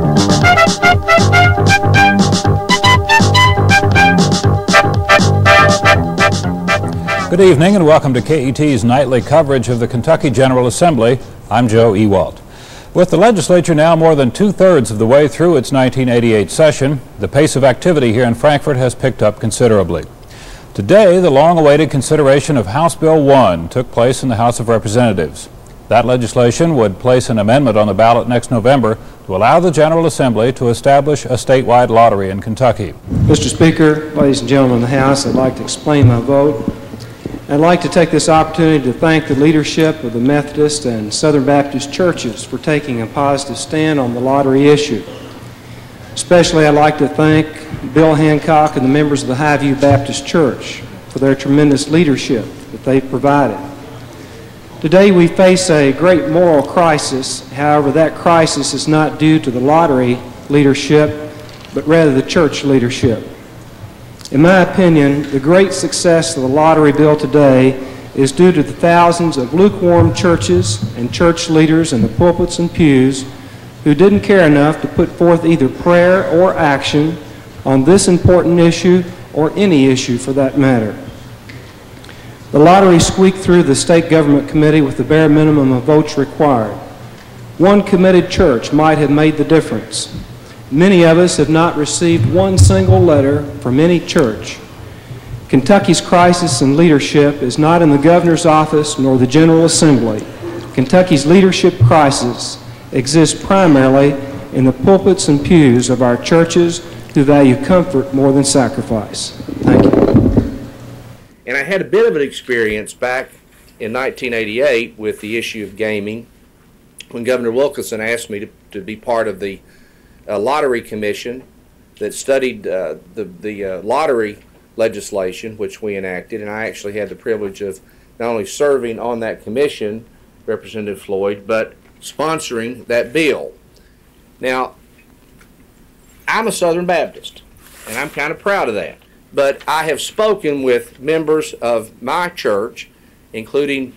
Good evening and welcome to KET's nightly coverage of the Kentucky General Assembly. I'm Joe Ewalt. With the legislature now more than two-thirds of the way through its 1988 session, the pace of activity here in Frankfort has picked up considerably. Today, the long-awaited consideration of House Bill 1 took place in the House of Representatives. That legislation would place an amendment on the ballot next November to allow the General Assembly to establish a statewide lottery in Kentucky. Mr. Speaker, ladies and gentlemen of the House, I'd like to explain my vote. I'd like to take this opportunity to thank the leadership of the Methodist and Southern Baptist churches for taking a positive stand on the lottery issue. Especially I'd like to thank Bill Hancock and the members of the Highview Baptist Church for their tremendous leadership that they've provided. Today we face a great moral crisis. However, that crisis is not due to the lottery leadership, but rather the church leadership. In my opinion, the great success of the lottery bill today is due to the thousands of lukewarm churches and church leaders in the pulpits and pews who didn't care enough to put forth either prayer or action on this important issue or any issue for that matter. The lottery squeaked through the state government committee with the bare minimum of votes required. One committed church might have made the difference. Many of us have not received one single letter from any church. Kentucky's crisis in leadership is not in the governor's office nor the General Assembly. Kentucky's leadership crisis exists primarily in the pulpits and pews of our churches who value comfort more than sacrifice. Thank you. And I had a bit of an experience back in 1988 with the issue of gaming when Governor Wilkinson asked me to be part of the lottery commission that studied the lottery legislation which we enacted, and I actually had the privilege of not only serving on that commission, Representative Floyd, but sponsoring that bill. Now, I'm a Southern Baptist, and I'm kind of proud of that, but I have spoken with members of my church, including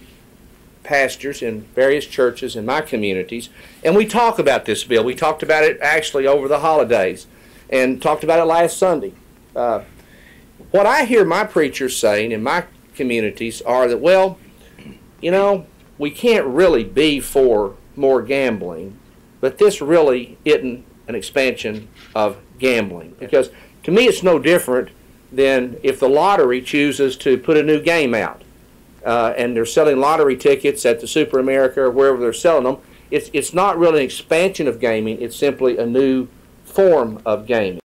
pastors in various churches in my communities, and we talk about this bill. We talked about it actually over the holidays and talked about it last Sunday. What I hear my preachers saying in my communities are that, well, you know, we can't really be for more gambling, but this really isn't an expansion of gambling, because to me it's no different than if the lottery chooses to put a new game out. And they're selling lottery tickets at the Super America or wherever they're selling them. It's not really an expansion of gaming. It's simply a new form of gaming.